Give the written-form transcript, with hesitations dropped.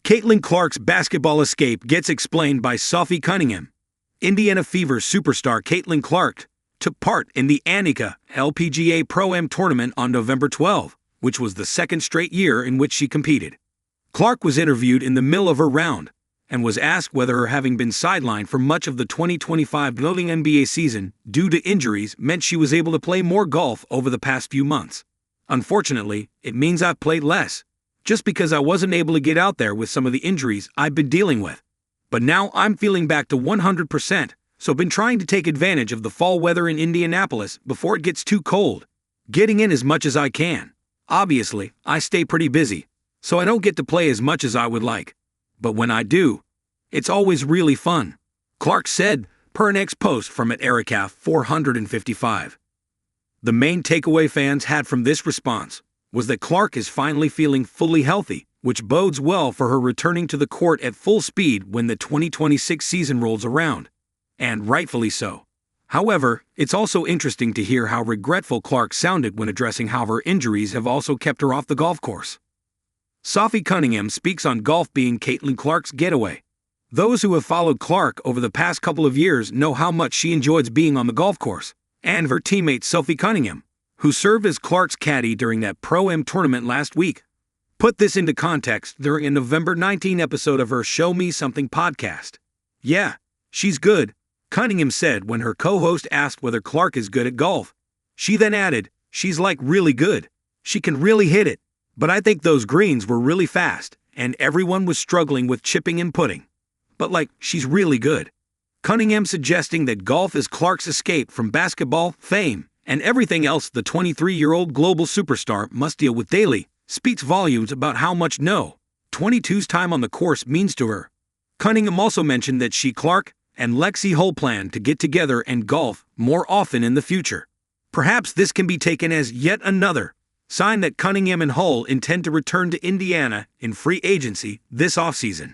Caitlin Clark's basketball escape gets explained by Sophie Cunningham. Indiana Fever superstar Caitlin Clark took part in the Annika LPGA Pro-Am tournament on November 12, which was the second straight year in which she competed. Clark was interviewed in the middle of her round and was asked whether her having been sidelined for much of the 2025 wnba season due to injuries meant she was able to play more golf over the past few months. "Unfortunately, it means I've played less, just because I wasn't able to get out there with some of the injuries I've been dealing with. But now I'm feeling back to 100%, so been trying to take advantage of the fall weather in Indianapolis before it gets too cold, getting in as much as I can. Obviously, I stay pretty busy, so I don't get to play as much as I would like. But when I do, it's always really fun," Clark said, per an ex-post from at Ericaf 455. The main takeaway fans had from this response was that Clark is finally feeling fully healthy, which bodes well for her returning to the court at full speed when the 2026 season rolls around. And rightfully so. However, it's also interesting to hear how regretful Clark sounded when addressing how her injuries have also kept her off the golf course. Sophie Cunningham speaks on golf being Caitlin Clark's getaway. Those who have followed Clark over the past couple of years know how much she enjoys being on the golf course, and her teammate Sophie Cunningham, who served as Clark's caddy during that Pro-Am tournament last week, put this into context during a November 19 episode of her Show Me Something podcast. "Yeah, she's good," Cunningham said when her co-host asked whether Clark is good at golf. She then added, "She's like really good. She can really hit it. But I think those greens were really fast, and everyone was struggling with chipping and putting. But she's really good." Cunningham suggesting that golf is Clark's escape from basketball, fame, and everything else the 23-year-old global superstar must deal with daily, speaks volumes about how much 22's time on the course means to her. Cunningham also mentioned that Clark, and Lexi Hull plan to get together and golf more often in the future. Perhaps this can be taken as yet another sign that Cunningham and Hull intend to return to Indiana in free agency this offseason.